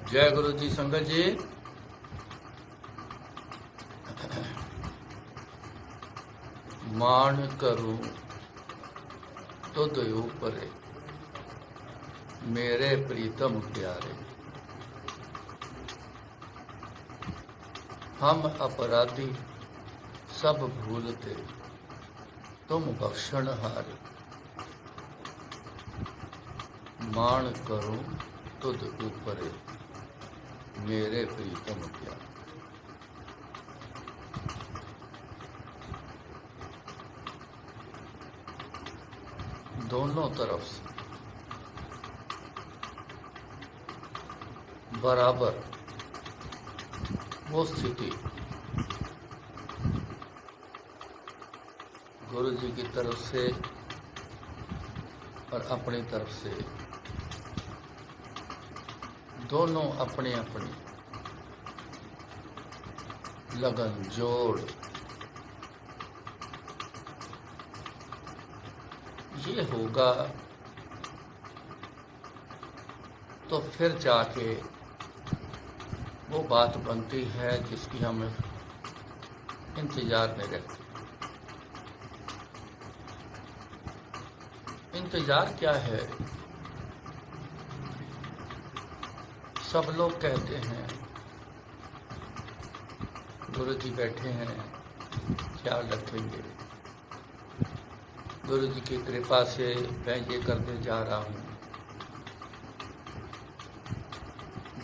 जय गुरु जी। संगत जी, मान करूं तुद ऊपरे मेरे प्रीतम प्यारे। हम अपराधी सब भूलते तुम बख्शण हारे। मान करूं तुद ऊपरे मेरे प्रीतम प्यारे। दोनों तरफ से बराबर वो स्थिति गुरु जी की तरफ से और अपनी तरफ से दोनों अपनी अपनी लगन जोड़ ये होगा तो फिर जाके वो बात बनती है जिसकी हम इंतजार में रहते। इंतजार क्या है? सब लोग कहते हैं गुरु जी बैठे हैं, ख्याल रखेंगे, गुरु जी की कृपा से मैं ये करने जा रहा हूँ,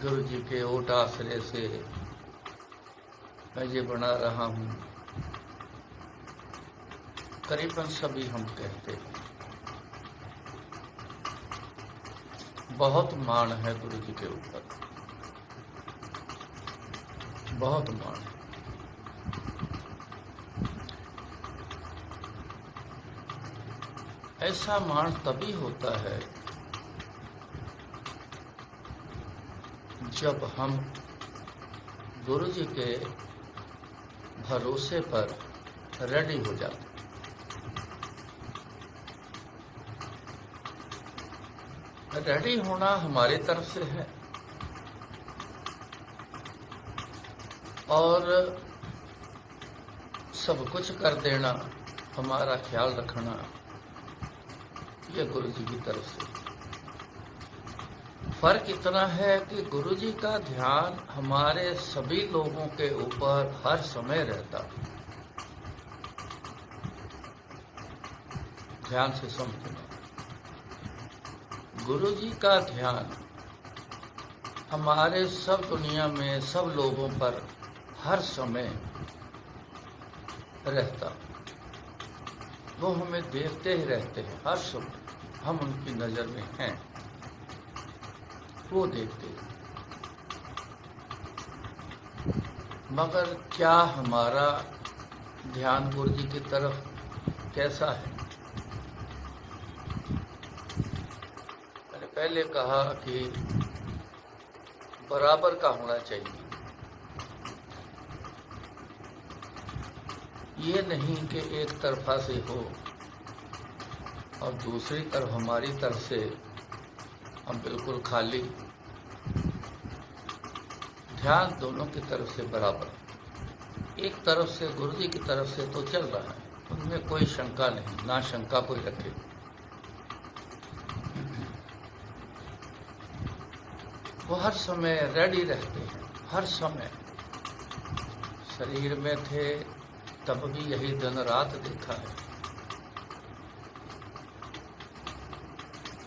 गुरु जी के ओट आश्रय से मैं ये बना रहा हूँ। करीबन सभी हम कहते हैं। बहुत मान है गुरु जी के ऊपर, बहुत मान। ऐसा मान तभी होता है जब हम गुरु जी के भरोसे पर रेडी हो जाते। रेडी होना हमारी तरफ से है और सब कुछ कर देना, हमारा ख्याल रखना, ये गुरु जी की तरफ से। फर्क इतना है कि गुरु जी का ध्यान हमारे सभी लोगों के ऊपर हर समय रहता। ध्यान से समझना, गुरु जी का ध्यान हमारे सब दुनिया में सब लोगों पर हर समय रहता। वो हमें देखते ही रहते हैं हर समय, हम उनकी नजर में हैं, वो देखते हैं। मगर क्या हमारा ध्यान गुरु जी की तरफ कैसा है? मैंने पहले कहा कि बराबर का होना चाहिए। ये नहीं कि एक तरफा से हो और दूसरी तरफ हमारी तरफ से हम बिल्कुल खाली। ध्यान दोनों की तरफ से बराबर। एक तरफ से गुरु जी की तरफ से तो चल रहा है, उनमें कोई शंका नहीं, ना शंका कोई रखे। वो हर समय रेडी रहते हैं, हर समय। शरीर में थे तब भी यही दिन रात देखा है।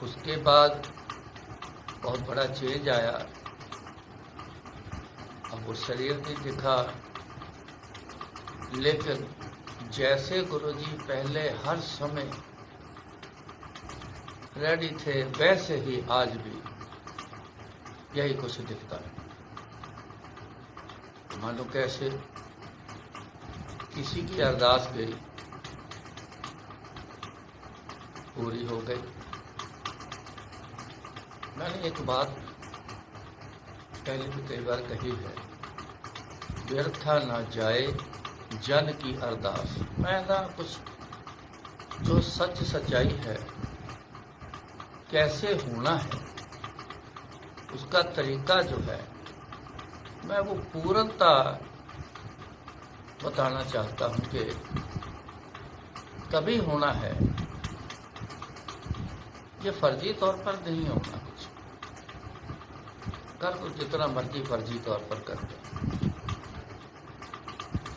उसके बाद बहुत बड़ा चेंज आया, अब वो शरीर नहीं दिखा, लेकिन जैसे गुरुजी पहले हर समय रेडी थे वैसे ही आज भी यही कुछ दिखता है। मान लो कैसे किसी की अरदास गई, पूरी हो गई। मैंने एक बात पहले भी कई बार कही है, व्यर्था ना जाए जन की अरदास। मैं ना कुछ जो सच सच्चाई है, कैसे होना है, उसका तरीका जो है मैं वो पूर्णता बताना चाहता हूं कि तभी होना है, ये फर्जी तौर पर नहीं होना। कुछ कर तो जितना मर्जी फर्जी तौर पर कर दो,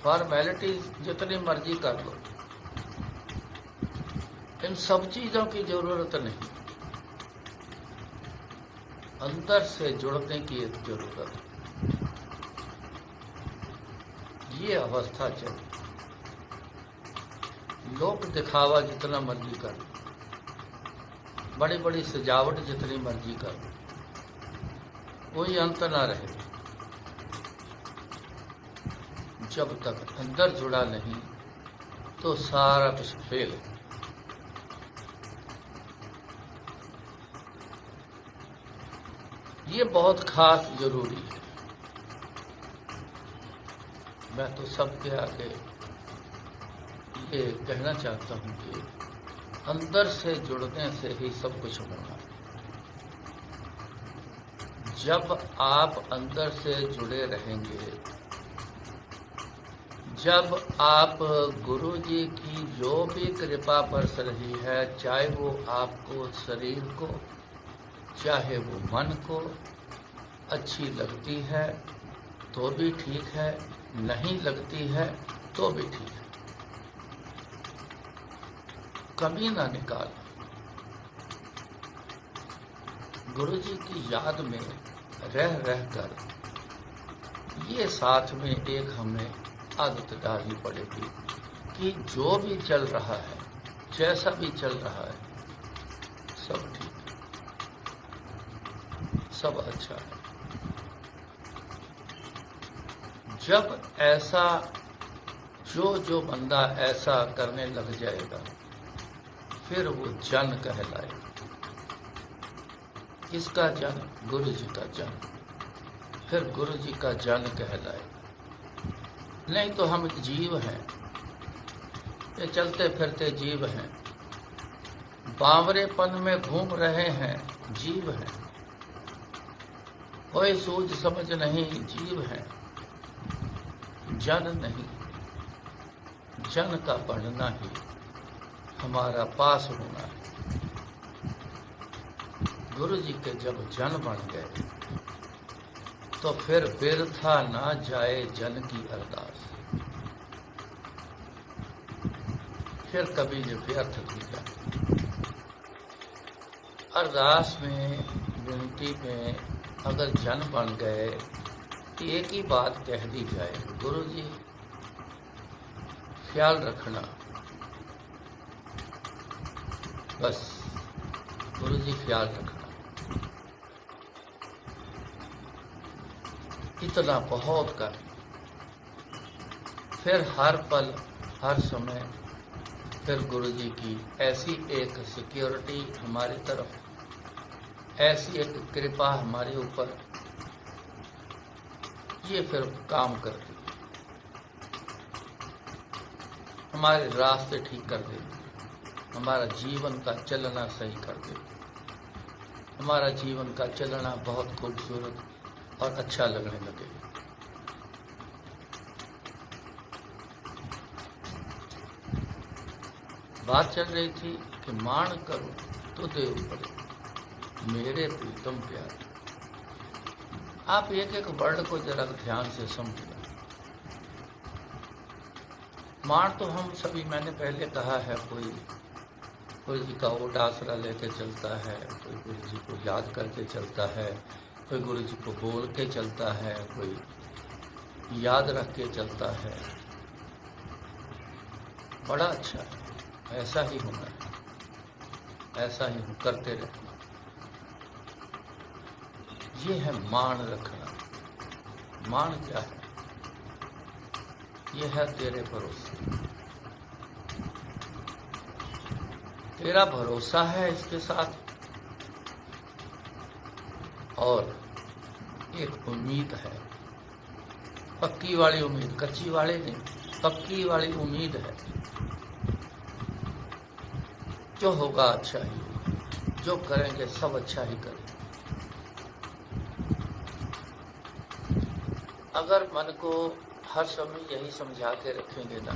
फॉर्मेलिटी जितनी मर्जी कर लो, इन सब चीजों की जरूरत नहीं। अंदर से जुड़ने की एक जरूरत है। ये अवस्था चली। लोक दिखावा जितना मर्जी कर लो, बड़ी बड़ी सजावट जितनी मर्जी कर लो, कोई अंत ना रहे जब तक अंदर जुड़ा नहीं तो सारा कुछ फेल है। ये बहुत खास जरूरी है। मैं तो सबके आगे ये कहना चाहता हूं कि अंदर से जुड़ने से ही सब कुछ होना है। जब आप अंदर से जुड़े रहेंगे, जब आप गुरु जी की जो भी कृपा बरस रही है, चाहे वो आपको शरीर को, चाहे वो मन को अच्छी लगती है तो भी ठीक है, नहीं लगती है तो भी ठीक है, कमी ना निकाल। गुरु जी की याद में रह कर ये साथ में एक हमें आदत डालनी पड़ेगी कि जो भी चल रहा है, जैसा भी चल रहा है, सब ठीक है, सब अच्छा है। जब ऐसा जो बंदा ऐसा करने लग जाएगा, फिर वो जन कहलाएगा। किसका जन? गुरु जी का जन। फिर गुरु जी का जन कहलाएगा। नहीं तो हम जीव हैं, ये चलते फिरते जीव हैं, बावरेपन में घूम रहे हैं, जीव हैं, कोई सूझ समझ नहीं, जीव हैं, जन नहीं। जन का बढ़ना ही हमारा पास होना है। गुरु जी के जब जन बन गए तो फिर व्यर्था ना जाए जन की अरदास। फिर कभी ये व्यर्थ नहीं जाए। अरदास में, विनती में अगर जन बन गए तो एक ही बात कह दी जाए, गुरु जी ख्याल रखना, बस गुरु जी ख्याल रखना, इतना बहुत कर। फिर हर पल हर समय फिर गुरु जी की ऐसी एक सिक्योरिटी हमारी तरफ, ऐसी एक कृपा हमारे ऊपर, ये फिर काम करती है, हमारे रास्ते ठीक कर देती, हमारा जीवन का चलना सही कर देती, हमारा जीवन का चलना बहुत खूबसूरत और अच्छा लगने लगे। बात चल रही थी कि मान करो तो देव पड़े, मेरे प्रीतम प्यारे। आप एक एक वर्ड को जरा ध्यान से समझना। मान तो हम सभी, मैंने पहले कहा है, कोई गुरु जी का ओट आसरा लेके चलता है, कोई गुरु जी को याद करके चलता है, कोई गुरु जी को बोल के चलता है, कोई याद रख के चलता है। बड़ा अच्छा है, ऐसा ही होना है, ऐसा ही करते रहना। ये है मान रखना। मान क्या है? ये है तेरे भरोसे, तेरा भरोसा है इसके साथ, और एक उम्मीद है, पक्की वाली उम्मीद, कच्ची वाली नहीं, पक्की वाली उम्मीद है। जो होगा अच्छा ही होगा, जो करेंगे सब अच्छा ही करेंगे। अगर मन को हर समय यही समझा के रखेंगे ना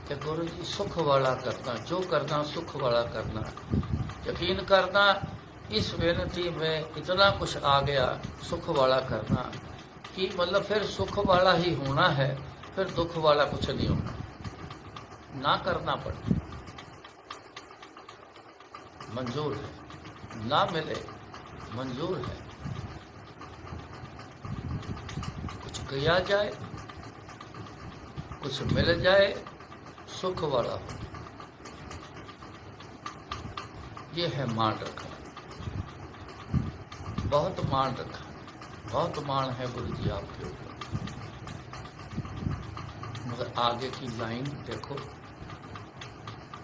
कि गुरु जी सुख वाला करना, जो करना सुख वाला करना, यकीन करना इस विनती में इतना कुछ आ गया, सुख वाला करना, कि मतलब फिर सुख वाला ही होना है, फिर दुख वाला कुछ नहीं होना, ना करना पड़े, मंजूर है, ना मिले मंजूर है, कुछ किया जाए, कुछ मिल जाए, सुख वाला हो, ये है मान रखा, बहुत मान रखा, बहुत मान है गुरु जी आपके ऊपर। मगर आगे की लाइन देखो,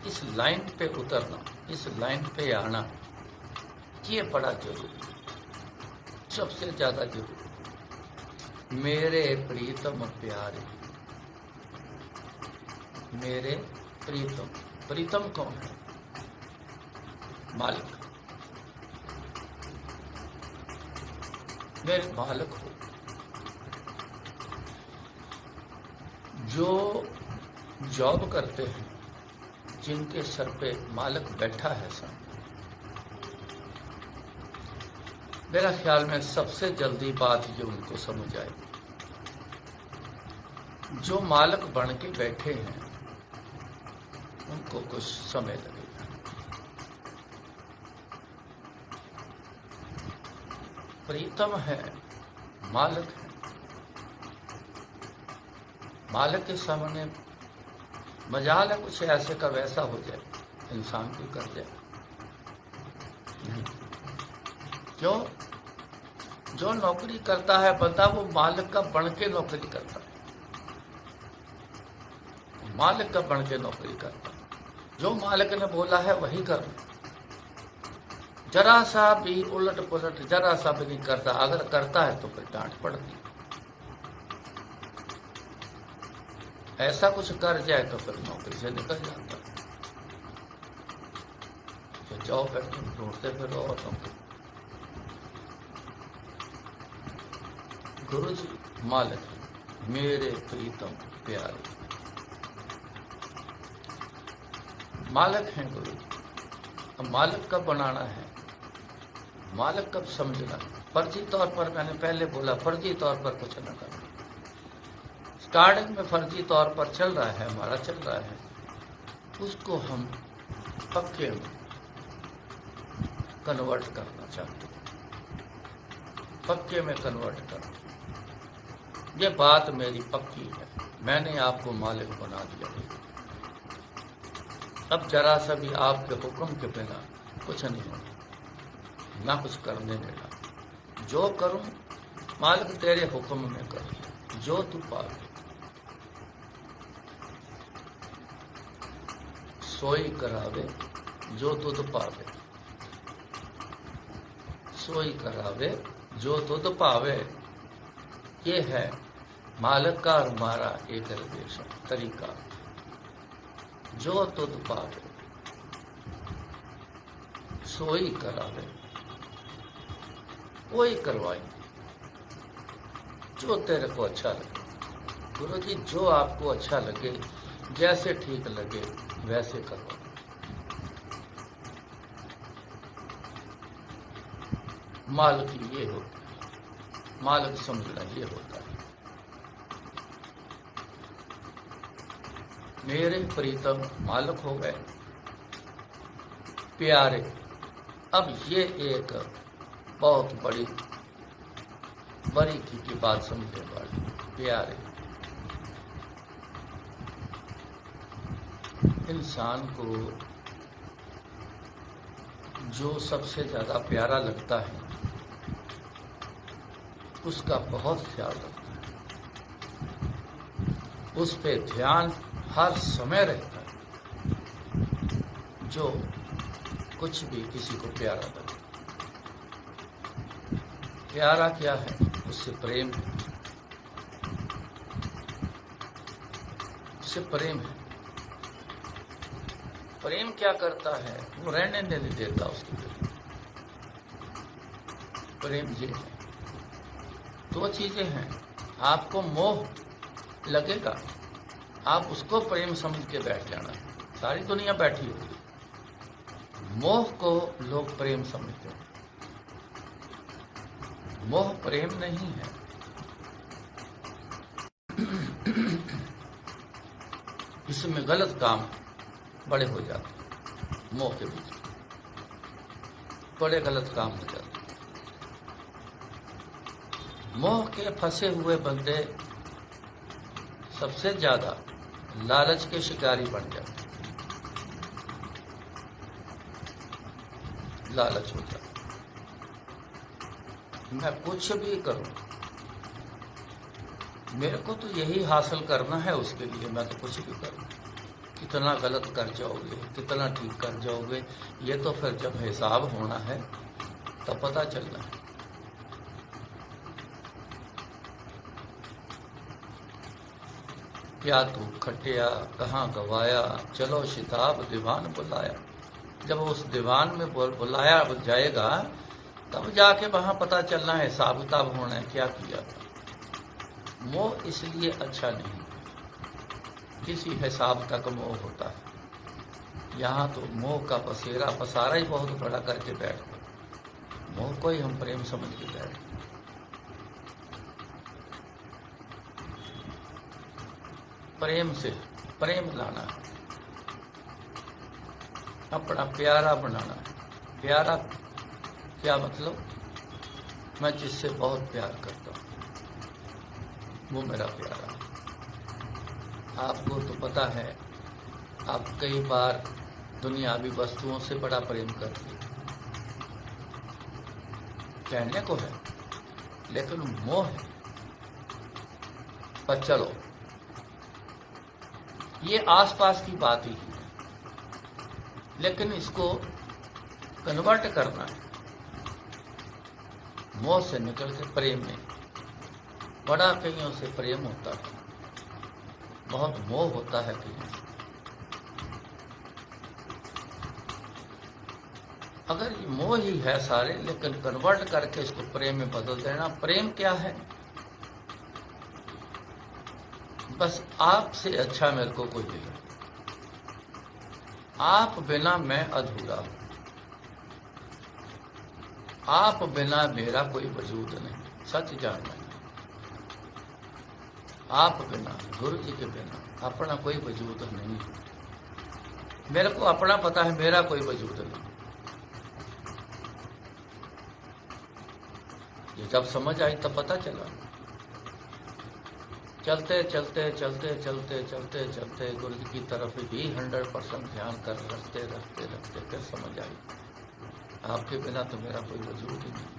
इस लाइन पे उतरना, इस लाइन पे आना, ये बड़ा जरूरी, सबसे ज्यादा जरूरी। मेरे प्रीतम प्यारे, मेरे प्रीतम, प्रीतम कौन है? मालिक, मेरे मालिक हो, जो जॉब करते हैं, जिनके सर पे मालिक बैठा है सामने, मेरा ख्याल में सबसे जल्दी बात जो उनको समझ आए, जो मालिक बन के बैठे हैं उनको कुछ समय लगेगा। प्रीतम है, मालिक है, मालिक के सामने मजाल है कुछ ऐसे का वैसा हो जाए, इंसान को कर जाए नहीं। क्यों? जो नौकरी करता है बंदा, वो मालिक का बन के नौकरी करता है, मालिक का बन के नौकरी करता है। जो मालिक ने बोला है वही करना, जरा सा भी उलट पुलट जरा सा भी नहीं करता। अगर करता है तो फिर डांट पड़ती, ऐसा कुछ कर जाए तो फिर नौकरी से निकल जाता है। तो जाओ फिर तुम ढूंढते फिर और नौकरी। गुरु जी मालिक, मेरे प्रीतम प्यारे मालिक हैं गुरु जी। अब मालिक कब बनाना है, मालिक कब समझना? फर्जी तौर पर, मैंने पहले बोला फर्जी तौर पर कुछ न करना। स्टार्टिंग में फर्जी तौर पर चल रहा है, हमारा चल रहा है, उसको हम पक्के में कन्वर्ट करना चाहते हैं, पक्के में कन्वर्ट करना। ये बात मेरी पक्की है, मैंने आपको मालिक बना दिया है। अब जरा सा भी आपके हुक्म के बिना कुछ नहीं होना, ना कुछ करने देना। जो करूं मालिक तेरे हुक्म में करूं, जो तू पावे सोई करावे, जो तुध पावे सोई करावे, जो तुध पावे। ये है मालिक का और हमारा एक तरीका, जो तुध पावे सोई करावे, वही करवाएंगे जो तेरे को अच्छा लगे। गुरु जी जो आपको अच्छा लगे, जैसे ठीक लगे वैसे करो। मालिक ये होता है, मालिक समझना ये होता है। मेरे प्रीतम मालिक हो गए, प्यारे। अब ये एक बहुत बड़ी बारीकी की बात समझने वाली, प्यारे। इंसान को जो सबसे ज्यादा प्यारा लगता है उसका बहुत ख्याल रखता है, उस पे ध्यान हर समय रहता है। जो कुछ भी किसी को प्यारा लगे, प्यारा क्या है? उससे प्रेम है, उससे प्रेम है। प्रेम क्या करता है? वो रहने नहीं देता उसके लिए। प्रेम ये है। दो चीजें हैं, आपको मोह लगेगा, आप उसको प्रेम समझ के बैठ जाना। सारी दुनिया बैठी होगी, मोह को लोग प्रेम समझते हैं। मोह प्रेम नहीं है। इसमें गलत काम बड़े हो जाते हैं, मोह के बीच बड़े गलत काम हो जाते हैं। मोह के फंसे हुए बंदे सबसे ज्यादा लालच के शिकारी बन जाते हैं, लालच हो जाता। मैं कुछ भी करूं, मेरे को तो यही हासिल करना है, उसके लिए मैं तो कुछ भी करूं। कितना गलत कर जाओगे, कितना ठीक कर जाओगे, ये तो फिर जब हिसाब होना है तब पता चलना है। क्या तू खटिया कहाँ गवाया, चलो शिताब दीवान बुलाया। जब उस दीवान में बुलाया जाएगा तब जाके वहां पता चलना है, हिसाब किताब होना है क्या किया था। मोह इसलिए अच्छा नहीं, किसी हिसाब तक मोह होता है। यहाँ तो मोह का पसारा ही बहुत बड़ा करके बैठ गए। मोह को ही हम प्रेम समझ के बैठ गए। प्रेम से प्रेम लाना है, अपना प्यारा बनाना है। प्यारा क्या मतलब? मैं जिससे बहुत प्यार करता हूँ वो मेरा प्यारा है। आपको तो पता है, आप कई बार दुनियावी वस्तुओं से बड़ा प्रेम करते हैं, कहने को है, लेकिन मोह है। पर चलो, ये आसपास की बात ही है, लेकिन इसको कन्वर्ट करना है। मोह से निकल के प्रेम में, बड़ा कईयों से प्रेम होता है, बहुत मोह होता है कईयों से। अगर ये मोह ही है सारे, लेकिन कन्वर्ट करके इसको प्रेम में बदल देना। प्रेम क्या है? बस आपसे अच्छा मेरे को कोई नहीं, आप बिना मैं अधूरा हूं, आप बिना मेरा कोई वजूद नहीं। सच जानना, आप बिना, गुरु जी के बिना अपना कोई वजूद नहीं। मेरे को अपना पता है, मेरा कोई वजूद नहीं। ये जब समझ आई तब पता चला। चलते चलते चलते चलते चलते चलते गुरु जी की तरफ ही 100% ध्यान कर रखते रखते रखते फिर समझ आई, आपके बिना तो मेरा कोई वजूद ही नहीं।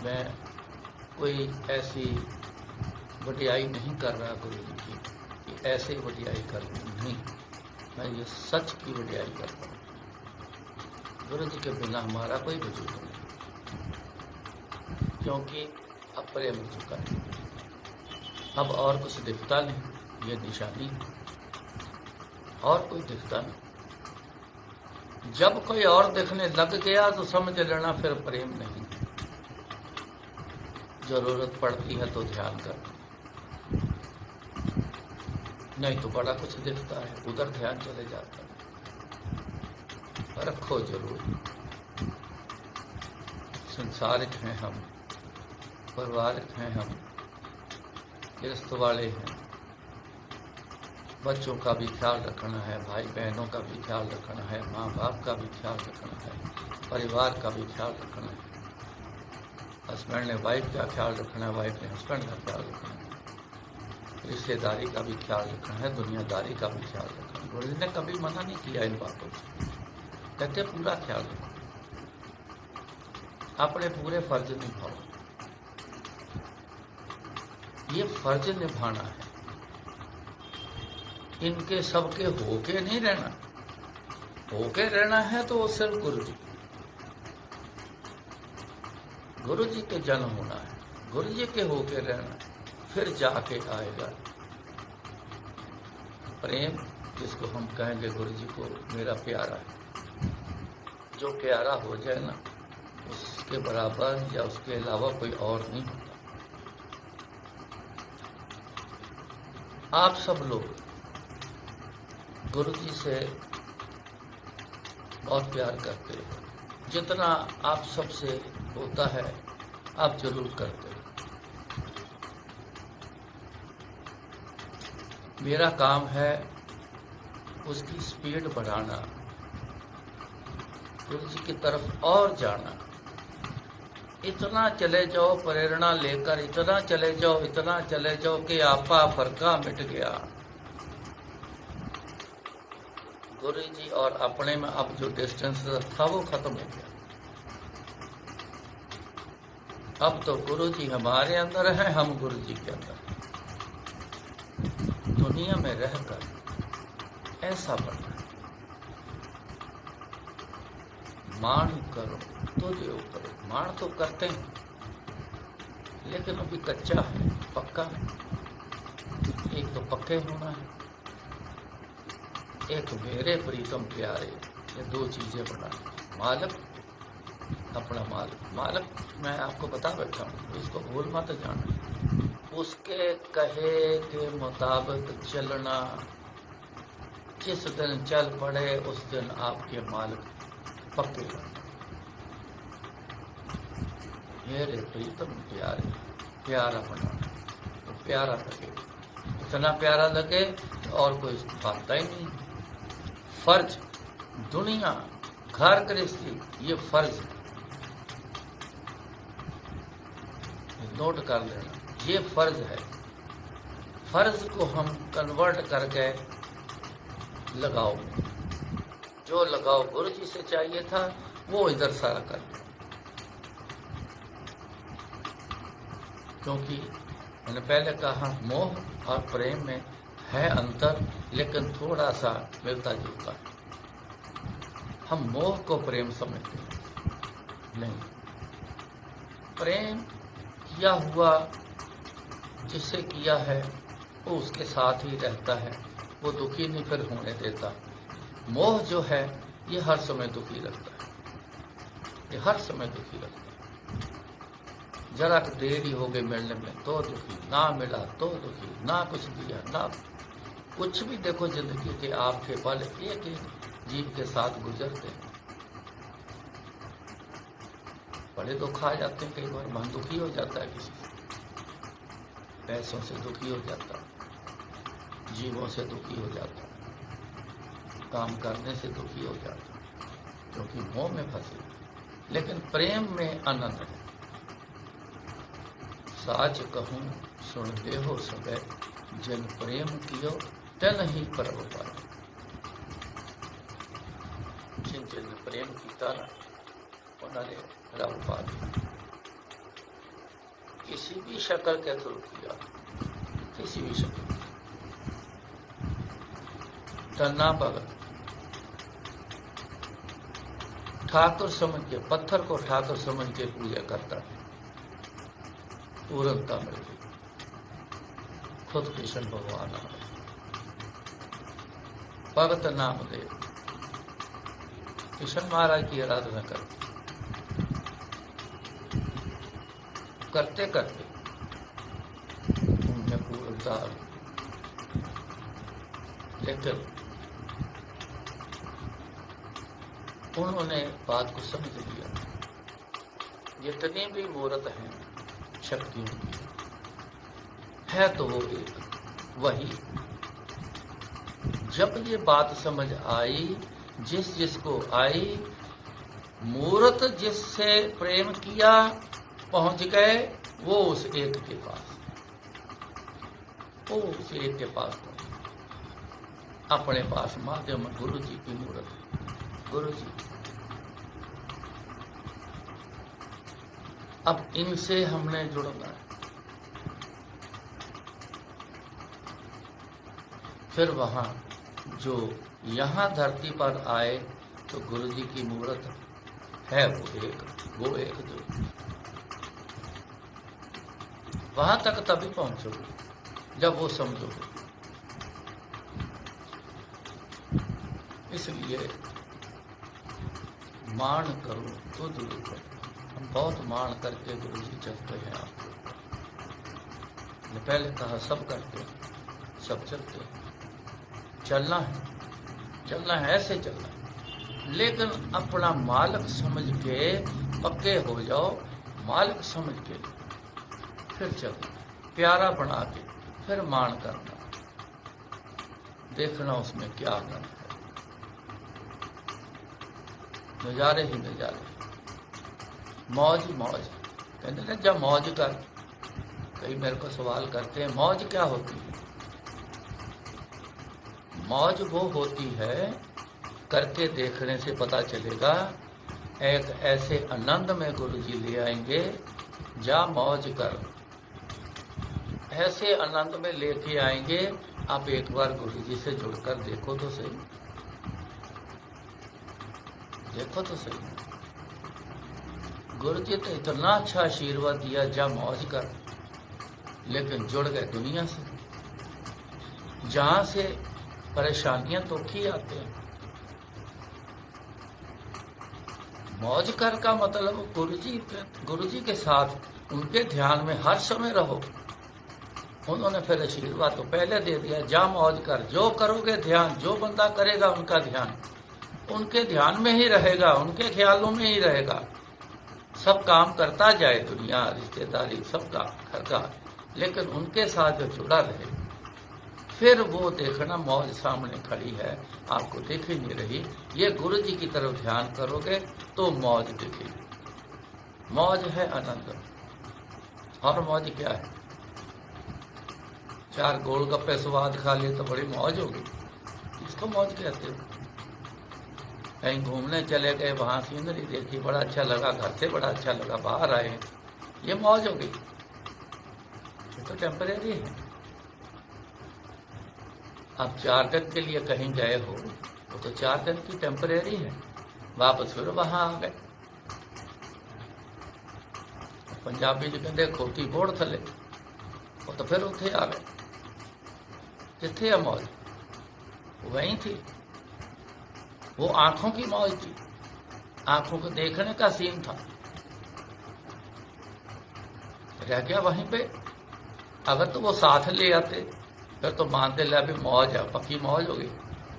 मैं कोई ऐसी वडियाई नहीं कर रहा गुरु जी की कि ऐसे वडियाई कर नहीं, मैं ये सच की वडियाई करता हूँ। गुरु जी के बिना हमारा कोई वजूद नहीं, क्योंकि अब प्रेम हो चुका है। अब और कुछ दिखता नहीं, ये निशानी है, और कोई दिखता नहीं। जब कोई और दिखने लग गया तो समझ लेना फिर प्रेम नहीं। जरूरत पड़ती है तो ध्यान कर, नहीं तो बड़ा कुछ दिखता है, उधर ध्यान चले जाता है। रखो जरूर, संसारिक हैं हम, पारिवारिक हैं हम, गृहस्थ वाले हैं। बच्चों का भी ख्याल रखना है, भाई बहनों का भी ख्याल रखना है, माँ बाप का भी ख्याल रखना है, परिवार का भी ख्याल रखना है। हस्बैंड ने वाइफ का ख्याल रखना है, वाइफ ने हस्बैंड का ख्याल रखना है, रिश्तेदारी का भी ख्याल रखना है, दुनियादारी का भी ख्याल रखना है। गुरु जी ने कभी मना नहीं किया इन बातों से, कहते पूरा ख्याल रखो, अपने पूरे फर्ज निभाओ। ये फर्ज निभाना है, इनके सबके होके नहीं रहना। होके रहना है तो वो सिर्फ गुरु जी के जन्म होना है, गुरु जी के होके रहना, फिर जाके आएगा प्रेम, जिसको हम कहेंगे गुरु जी को मेरा प्यारा है। जो प्यारा हो जाए ना, उसके बराबर या उसके अलावा कोई और नहीं होता। आप सब लोग गुरु जी से बहुत प्यार करते हो, जितना आप सबसे होता है आप जरूर करते हो। मेरा काम है उसकी स्पीड बढ़ाना, गुरु जी की तरफ और जाना। इतना चले जाओ प्रेरणा लेकर, इतना चले जाओ कि आपा फरका मिट गया। गुरु जी और अपने में अब जो डिस्टेंस था वो खत्म हो गया। अब तो गुरु जी हमारे अंदर हैं, हम गुरु जी के अंदर हैं। दुनिया में रहकर ऐसा बनना है। मान करो तो देव करो। मान तो करते हैं लेकिन अभी कच्चा है, पक्का है। एक तो पक्के होना है, एक मेरे प्रीतम प्यारे, ये दो चीजें बनाना। मालिक, अपना मालिक मैं आपको बता बैठा हूँ, इसको भूल मत जाना। उसके कहे के मुताबिक चलना। जिस दिन चल पड़े उस दिन आपके मालिक पक्के बने। मेरे प्रीतम प्यारे, प्यारा बनाना, तो प्यारा लगे, इतना प्यारा लगे और कोई बात ही नहीं। फर्ज, दुनिया, घर गृहस्थी, ये फर्ज है। नोट कर लेना, ये फर्ज है। फर्ज को हम कन्वर्ट करके लगाओ, जो लगाओ गुरु जी से चाहिए था वो इधर सारा कर लो। क्योंकि मैंने पहले कहा मोह और प्रेम में है अंतर, लेकिन थोड़ा सा मिलता जुलता है। हम मोह को प्रेम समझते हैं, नहीं। प्रेम किया हुआ जिससे किया है वो उसके साथ ही रहता है, वो दुखी नहीं फिर होने देता। मोह जो है ये हर समय दुखी रखता है, ये हर समय दुखी रखता है। जरा देरी हो गई मिलने में तो दुखी, ना मिला तो दुखी, ना कुछ दिया, ना कुछ भी। देखो जिंदगी के आपके पल एक एक जीव के साथ गुजरते हैं, बड़े दुख आ जाते हैं। कई बार मन दुखी हो जाता है, किसी से पैसों से दुखी हो जाता है, जीवों से दुखी हो जाता है, काम करने से दुखी हो जाता है, क्योंकि मोह में फंसे। लेकिन प्रेम में आनंद है। साच कहूँ सुन ले हो सबे, जिन प्रेम कियो तन ही परव पाए। जिन जिन प्रेम कीता ना उन्होंने रब पा लिया। किसी भी शक्ल के थ्रू किया, किसी भी शक्ल। धन्ना भगत ठाकुर समझ के, पत्थर को ठाकुर समझ के पूजा करता है, पूर्णता मिल गई। खुद कृष्ण भगवान आ गए। भगत नामदेव कृष्ण महाराज की आराधना करते करते उन्हें पूर्णता, लेकिन उन्होंने बात को समझ लिया। जितनी भी मूर्त हैं शक्तियों की है तो वो एक वही। जब ये बात समझ आई, जिस जिसको आई, मूर्त जिससे प्रेम किया पहुंच गए वो उस एक के पास, वो उस एक के पास पहुंचे। अपने पास माध्यम गुरु जी की मूर्त, गुरु जी। अब इनसे हमने जुड़ना है। फिर वहां जो यहाँ धरती पर आए तो गुरु जी की मूर्त है वो एक जो वहां तक तभी पहुंचोगे जब वो समझोगे। इसलिए मान करो तो दूर करो। हम बहुत मान करके गुरु जी चलते हैं आपके ऊपर। पहले कहा सब करते हैं, सब चलते हैं, चलना है, ऐसे चलना है। लेकिन अपना मालिक समझ के पक्के हो जाओ, मालिक समझ के फिर चलना, प्यारा बना के फिर मान करना, देखना उसमें क्या करना है। नजारे ही नजारे, मौज ही मौज। कहते ना जब मौज कर, कई मेरे को सवाल करते हैं मौज क्या होती है। मौज वो होती है, करके देखने से पता चलेगा। एक ऐसे आनंद में गुरु जी ले आएंगे, जा मौज कर, ऐसे आनंद में लेके आएंगे। आप एक बार गुरु जी से जुड़कर देखो तो सही, देखो तो सही। गुरु जी तो इतना अच्छा आशीर्वाद दिया, जा मौज कर, लेकिन जुड़ गए दुनिया से, जहां से परेशानियां तो ही आते हैं। मौज कर का मतलब गुरु जी के साथ उनके ध्यान में हर समय रहो। उन्होंने फिर आशीर्वाद तो पहले दे दिया, जा मौज कर, जो करोगे ध्यान, जो बंदा करेगा उनका ध्यान उनके ध्यान में ही रहेगा, उनके ख्यालों में ही रहेगा। सब काम करता जाए, दुनिया, रिश्तेदारी, सबका घर का, लेकिन उनके साथ जो जुड़ा रहे, फिर वो देखना मौज सामने खड़ी है, आपको दिख ही नहीं रही। ये गुरु जी की तरफ ध्यान करोगे तो मौज दिखेगी। मौज है आनंद। और मौज क्या है? 4 गोलगप्पे स्वाद खा लिए तो बड़ी मौज होगी, इसको मौज कहते हो। कहीं घूमने चले गए, वहां सीनरी देखी, बड़ा अच्छा लगा, घर से बड़ा अच्छा लगा, बाहर आए, ये मौज होगी। ये तो टेम्परेरी है। आप 4 दिन के लिए कहीं गए हो, वो तो 4 दिन की टेम्परेरी है, वापस फिर वहां आ गए। पंजाबी जी कहते खोती बोड़ थले, वो तो फिर उठे आ गए। जिथे है मौज वहीं थी, वो आंखों की मौज थी, आंखों को देखने का सीन था, रह गया वहीं पे। अगर तो वो साथ ले आते फिर तो मानते ले अभी मौज है, पक्की मौज होगी,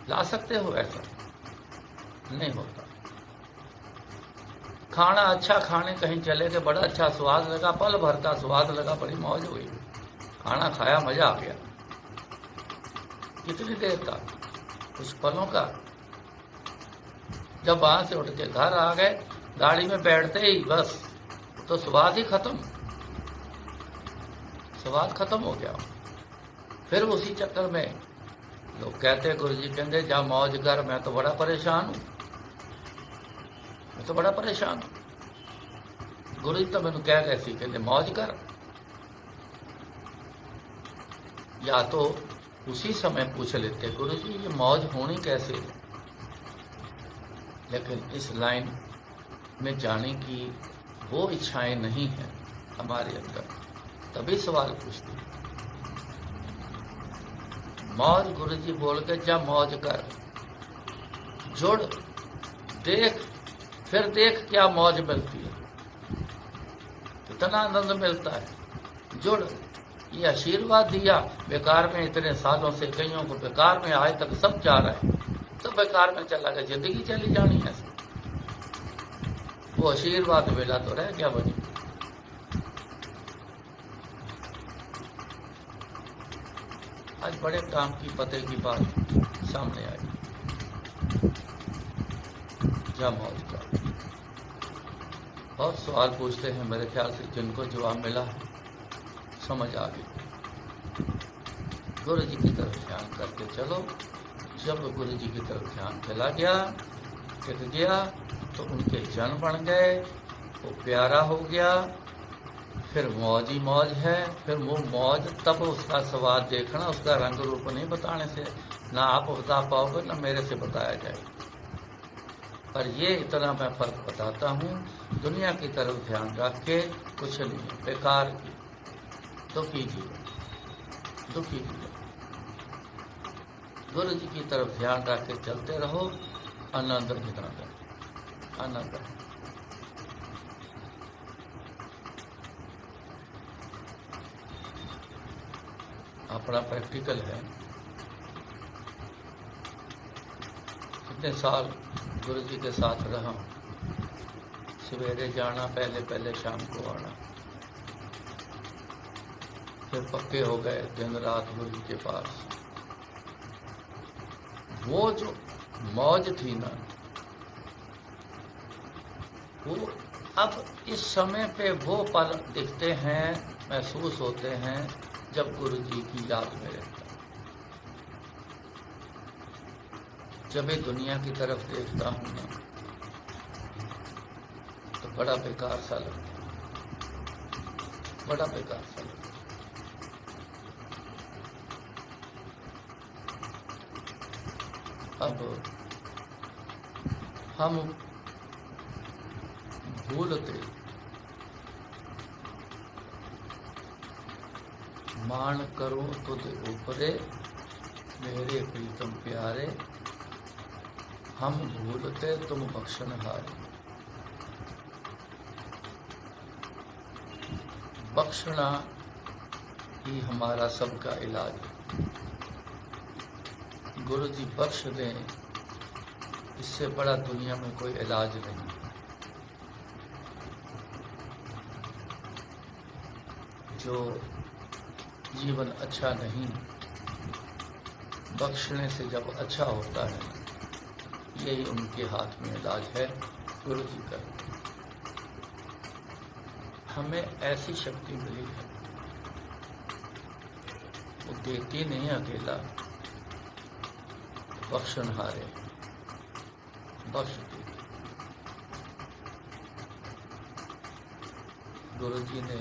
ला सकते हो, ऐसा नहीं होता। खाना अच्छा, खाने कहीं चले गए, बड़ा अच्छा स्वाद लगा, पल भर का स्वाद लगा, बड़ी मौज हुई, खाना खाया, मजा आ गया। कितनी देर का? कुछ पलों का। जब वहां से उठ के घर आ गए, गाड़ी में बैठते ही बस तो स्वाद ही खत्म, स्वाद खत्म हो गया। फिर उसी चक्कर में लोग कहते, गुरु जी कहते जा मौज कर, मैं तो बड़ा परेशान हूं, मैं तो बड़ा परेशान हूं। गुरु जी तो मैंने कह गए सी, कहते मौज कर। या तो उसी समय पूछ लेते, गुरु जी ये मौज होनी कैसे है? लेकिन इस लाइन में जाने की वो इच्छाएं नहीं है हमारे अंदर, तभी सवाल पूछते। मौज गुरु जी बोल के जा मौज कर, जुड़, देख, फिर देख क्या मौज मिलती है, कितना आनंद मिलता है। जुड़, ये आशीर्वाद दिया, बेकार में इतने सालों से कईयों को बेकार में आज तक सब जा रहा है, सब बेकार में चला गया, जिंदगी चली जानी है। वो आशीर्वाद मिला तो रह क्या बनी। आज बड़े काम की पते की बात सामने आई, जा मौज का। बहुत सवाल पूछते हैं, मेरे ख्याल से जिनको जवाब मिला है समझ आ गई। गुरु जी की तरफ ध्यान करके चलो। जब गुरु जी की तरफ ध्यान चला गया, टिक गया, तो उनके जन बन गए, वो प्यारा हो गया, फिर मौज ही मौज है। फिर वो मौज तब उसका स्वाद देखना, उसका रंग रूप नहीं बताने से, ना आप बता पाओगे ना मेरे से बताया जाए। पर ये इतना मैं फर्क बताता हूँ, दुनिया की तरफ ध्यान रख के कुछ नहीं, बेकार की दुखी जीवन, दुखी जीवन। गुरु जी की तरफ ध्यान रख के चलते रहो, आनंद ही आनंद, आनंद। अपना प्रैक्टिकल है। कितने साल गुरु जी के साथ रहा, सवेरे जाना, पहले पहले शाम को आना, फिर पक्के हो गए दिन रात गुरु जी के पास। वो जो मौज थी ना, वो अब इस समय पे वो पल दिखते हैं, महसूस होते हैं जब गुरु जी की याद में रहता। जब मैं दुनिया की तरफ देखता हूँ ना, तो बड़ा बेकार सा लगता है, बड़ा बेकार सा लगता है। अब हम भूलते मान करो तुझ ऊपरे मेरे प्रीतम प्यारे, हम भूलते तुम बख्शनहारे। बख्शना ही हमारा सबका इलाज है। गुरु जी बख्श दें, इससे बड़ा दुनिया में कोई इलाज नहीं। जो जीवन अच्छा नहीं, बख्शने से जब अच्छा होता है, यही उनके हाथ में इलाज है गुरु जी का। हमें ऐसी शक्ति मिली है, वो देती नहीं अकेला, बख्शनहारे बख्श दी। गुरु जी ने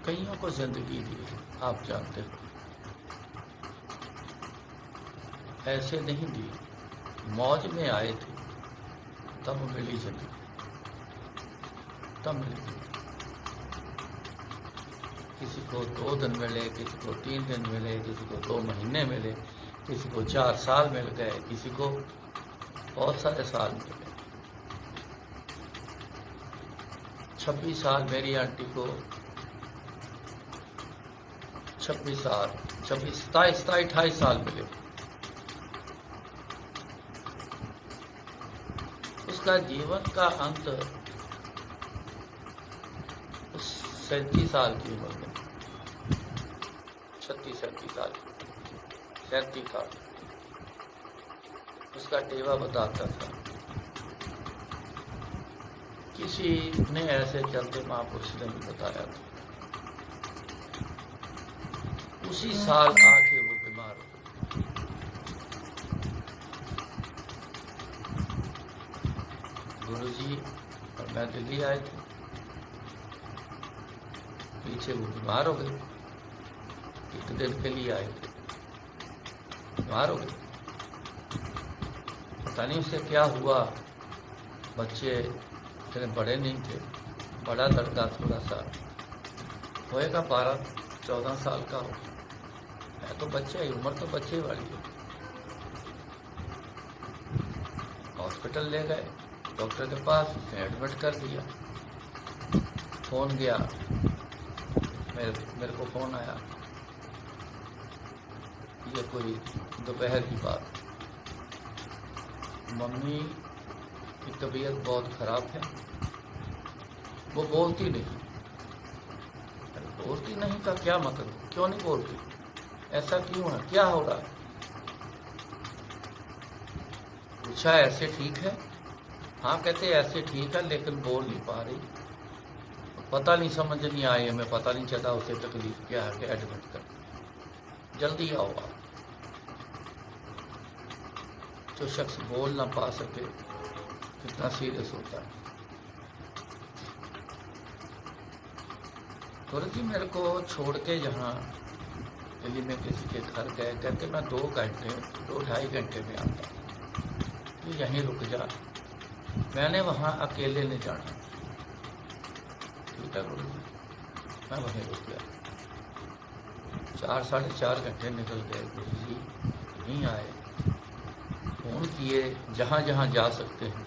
कईयों को जिंदगी दी है, आप जानते हो। ऐसे नहीं दी, मौज में आए थे तब मिली जिंदगी, तब मिली। किसी को 2 दिन मिले, किसी को 3 दिन मिले, किसी को 2 महीने मिले, किसी को 4 साल मिल गए, किसी को बहुत सारे साल मिल गए। 26 साल मेरी आंटी को, 26 साल, 27, 28 साल मिले। उसका जीवन का अंत 37 साल की उम्र में, 36-37 साल, 37 साल। उसका टेवा बताता था, किसी ने ऐसे चलते महापुरुष ने भी बताया था। उसी साल आके वो बीमार हो गए। गुरुजी और मैं दिल्ली आए थे, पीछे वो बीमार हो गए। 1 दिन के लिए आए थे, बीमार हो गए। पता नहीं उसे क्या हुआ। बच्चे इतने बड़े नहीं थे, बड़ा लड़का थोड़ा सा होएगा, 12-14 साल का हो। है तो बच्चा ही, उम्र तो बच्चे वाली है। हॉस्पिटल ले गए, डॉक्टर के पास, उसे एडमिट कर दिया। फोन गया, मेरे को फोन आया, ये कोई दोपहर की बात, मम्मी की तबीयत बहुत खराब है, वो बोलती नहीं। बोलती नहीं का क्या मतलब? क्यों नहीं बोलती? ऐसा क्यों है? क्या हो रहा है? पूछा, ऐसे ठीक है? हाँ, कहते ऐसे ठीक है, लेकिन बोल नहीं पा रही। पता नहीं, समझ नहीं आई हमें, पता नहीं चला उसे तकलीफ क्या है कि एडमिट कर, जल्दी आओ आप। जो शख्स बोल ना पा सके कितना सीरियस होता है। गुरु जी मेरे को छोड़ के जहाँ दिल्ली में किसी के घर गए, कहते मैं 2-2.5 घंटे में आता, तो यहीं रुक जा। मैंने वहाँ अकेले नहीं जाना। ठीक है गुरु जी, मैं वहीं रुक गया। 4-4.5 घंटे निकल गए, गुरु जी नहीं आए। फोन किए, जहाँ जहाँ जा सकते हैं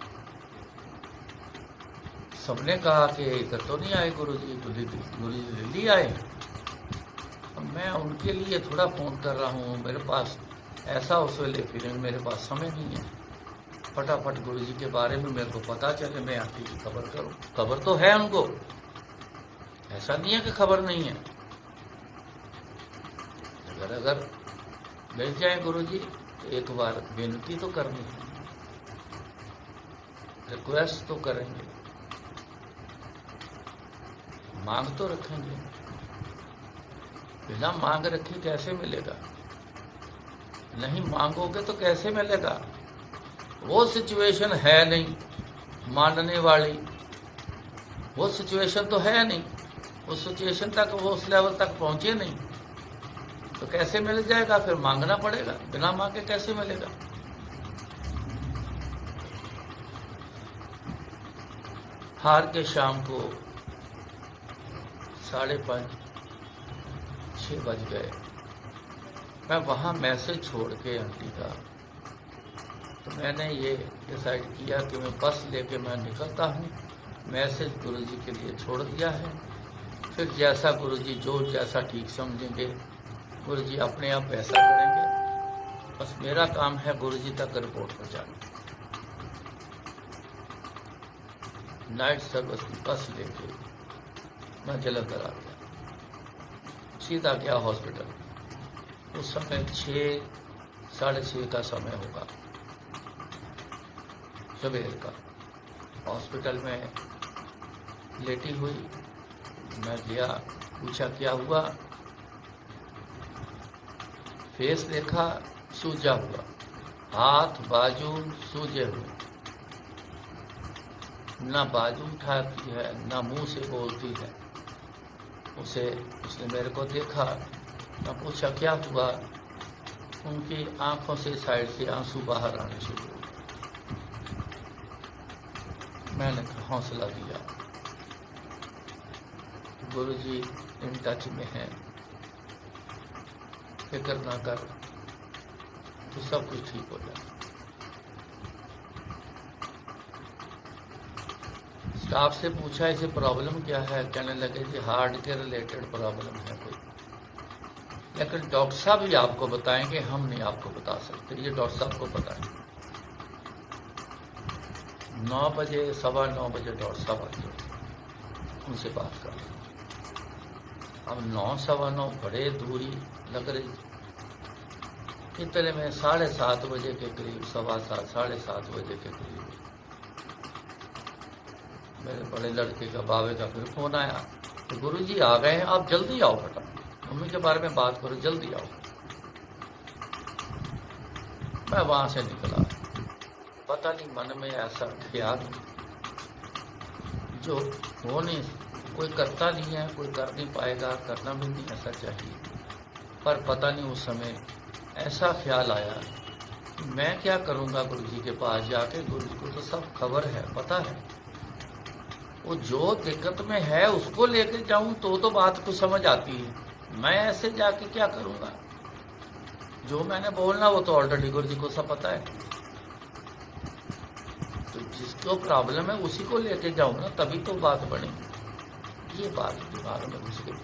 सबने कहा कि इधर तो नहीं आए गुरुजी, तो गुरुजी दिल्ली आए। अब मैं उनके लिए थोड़ा फ़ोन कर रहा हूँ, मेरे पास ऐसा उस वेले फिर मेरे पास समय नहीं है। फटाफट गुरुजी के बारे में मेरे को पता चले, मैं आंटी की खबर करूँ। खबर तो है उनको, ऐसा नहीं है कि खबर नहीं है। अगर मिल जाए गुरुजी तो एक बार विनती तो करनी है, रिक्वेस्ट तो करेंगे, मांग तो रखेंगे। बिना मांग रखे कैसे मिलेगा? नहीं मांगोगे तो कैसे मिलेगा? वो सिचुएशन है नहीं मानने वाली, वो सिचुएशन तो है नहीं, उस सिचुएशन तक, वो उस लेवल तक पहुंचे नहीं, तो कैसे मिल जाएगा? फिर मांगना पड़ेगा, बिना मांगे कैसे मिलेगा? हार के शाम को 5:30 6 बज गए। मैं वहाँ मैसेज छोड़ के आंटी का, तो मैंने ये डिसाइड किया कि मैं बस लेके मैं निकलता हूँ। मैसेज गुरुजी के लिए छोड़ दिया है, फिर जैसा गुरुजी जो जैसा ठीक समझेंगे गुरुजी अपने आप वैसा करेंगे। बस मेरा काम है गुरुजी तक रिपोर्ट पहुँचाना। नाइट सर्विस की बस लेके मैं जलंधर आ गया, सीधा गया हॉस्पिटल। उस समय 6 साढ़े 6 का समय होगा सवेर का। हॉस्पिटल में लेटी हुई, मैं गया, पूछा क्या हुआ, फेस देखा सूजा हुआ, हाथ बाजू सूजे हुए, ना बाजू उठाती है ना मुंह से बोलती है। उसने मेरे को देखा, मैं पूछा क्या हुआ, उनकी आंखों से साइड से आंसू बाहर आने शुरू हुए। मैंने हौसला दिया, गुरुजी इन टच में हैं, फिक्र ना कर, तो सब कुछ ठीक हो जाए। स्टाफ से पूछा इसे प्रॉब्लम क्या है, कहने लगे कि हार्ट के रिलेटेड प्रॉब्लम है कोई, लेकिन डॉक्टर साहब ही आपको बताएंगे, हम नहीं आपको बता सकते, ये डॉक्टर साहब को बताएंगे। 9 बजे 9:15 बजे डॉक्टर साहब आते, उनसे बात कर। अब 9 सवा 9 बड़े दूरी लग रही, इतने में 7:30 बजे के करीब, 7:15 7:30 बजे के करीब मेरे बड़े लड़के का, बाबे का फिर फोन आया तो गुरुजी आ गए हैं, आप जल्दी आओ बेटा, मम्मी के बारे में बात करो, जल्दी आओ। मैं वहां से निकला, पता नहीं मन में ऐसा ख्याल जो हो नहीं, कोई करता नहीं है, कोई कर नहीं पाएगा, करना भी नहीं ऐसा चाहिए, पर पता नहीं उस समय ऐसा ख्याल आया मैं क्या करूंगा गुरुजी के पास जाके। गुरुजी को तो सब खबर है, पता है, वो जो दिक्कत में है उसको लेके जाऊं तो बात को समझ आती है। मैं ऐसे जाके क्या करूंगा, जो मैंने बोलना वो तो ऑलरेडी गुरुजी को सब पता है। तो जिसको प्रॉब्लम है उसी को लेके जाऊं ना, तभी तो बात बनेगी। ये बात दिमाग में घुस गई।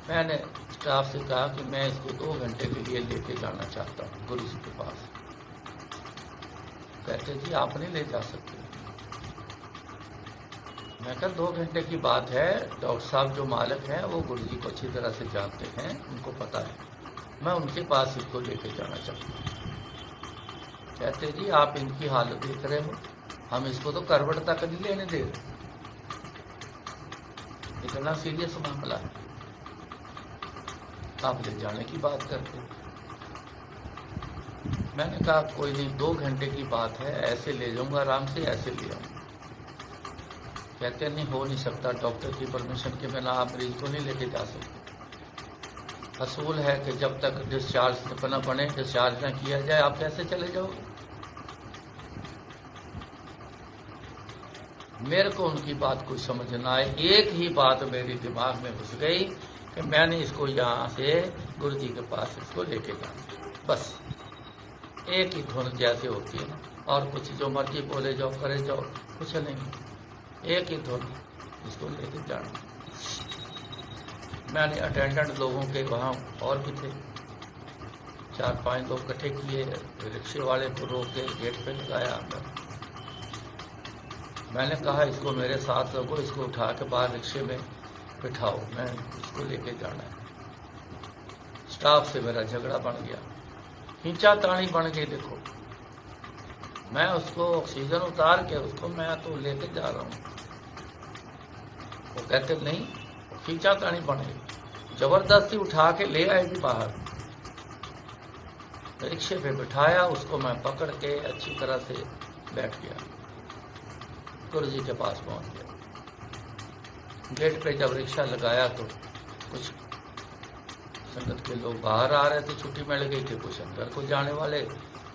मैंने स्टाफ से कहा कि मैं इसको 2 घंटे के लिए लेके जाना चाहता हूँ गुरुजी के पास। कहते जी आप नहीं ले जा सकते। मैं कहा 2 घंटे की बात है, डॉक्टर साहब जो मालिक हैं वो गुरुजी को अच्छी तरह से जानते हैं, उनको पता है, मैं उनके पास इसको लेके जाना चाहता हूँ। कहते जी आप इनकी हालत देख रहे हो, हम इसको तो करवट तक नहीं लेने दे रहे, इतना सीरियस मामला है, आप ले जाने की बात करते। मैंने कहा कोई नहीं, 2 घंटे की बात है, ऐसे ले जाऊंगा आराम से, ऐसे ले आऊंगा। कहते नहीं, हो नहीं सकता, डॉक्टर की परमिशन के बिना आप मरीज को नहीं लेके जा सकते। असूल है कि जब तक डिस्चार्ज न बने, डिस्चार्ज न किया जाए, आप कैसे चले जाओगे। मेरे को उनकी बात कोई समझ ना आए, एक ही बात मेरे दिमाग में घुस गई कि मैंने इसको यहाँ से गुरुजी के पास इसको लेके जाना, बस एक ही धुन जैसे होती है ना, और कुछ जो मर्जी बोले जाओ करे जाओ, कुछ नहीं। एक ही धुन, इसको लेके जाना। मैंने अटेंडेंट लोगों के वहाँ और भी थे, 4-5 लोग इकट्ठे किए, रिक्शे वाले को रोक के गेट पे लगाया अंदर। मैंने कहा इसको मेरे साथ लोगों, इसको उठा के बाहर रिक्शे में बिठाओ, मैं इसको लेके जाना है। स्टाफ से मेरा झगड़ा बन गया, खींचा तानी बन गई। देखो मैं उसको ऑक्सीजन उतार के उसको मैं तो लेके जा रहा हूँ, वो कहते नहीं, खींचा तानी बन गई। जबरदस्ती उठा के ले आए थी बाहर, रिक्शे पे बिठाया, उसको मैं पकड़ के अच्छी तरह से बैठ गया, गुरु जी के पास पहुंच गया। गेट पे जब रिक्शा लगाया तो कुछ संगत के लोग बाहर आ रहे थे, छुट्टी मिल गई थी, कुछ अंदर को जाने वाले,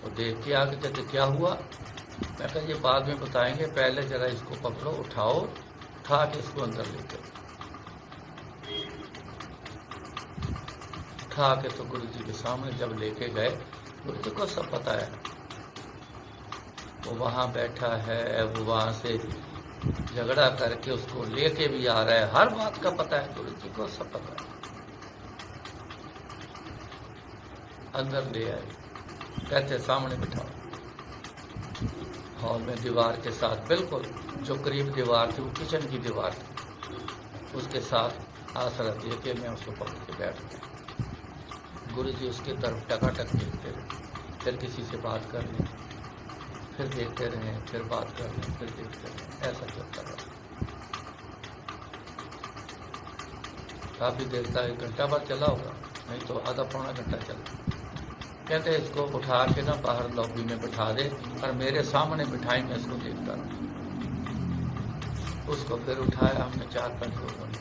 वो देख के आके कहते क्या हुआ। मैं कहा ये बाद में बताएंगे, पहले जरा इसको पकड़ो, उठाओ, उठा के इसको अंदर लेके। उठा के तो गुरु जी के सामने जब लेके गए, गुरु जी को सब पता है, वो वहां बैठा है, वो वहां से झगड़ा करके उसको लेके भी आ रहा है, हर बात का पता है, गुरु जी को सब पता है। अंदर ले आए, कहते सामने बिठाओ। हॉल में दीवार के साथ बिल्कुल जो करीब दीवार थी, वो किचन की दीवार थी, उसके साथ आसरा दे के मैं उसको पकड़ के बैठ गया। गुरु जी उसकी तरफ टकाटक देखते रहे, फिर किसी से बात कर लें, फिर देखते रहे, फिर बात कर लें, फिर देखते रहे, ऐसा चलता रहा। काफी देर तक, 1 घंटा बाद चला होगा, नहीं तो आधा पौना घंटा चला। कहते इसको उठा के ना बाहर लॉबी में बिठा दे, और मेरे सामने बिठाई, मैं इसको देखता रहा। उसको फिर उठाया हमने 4-5 लोगों ने,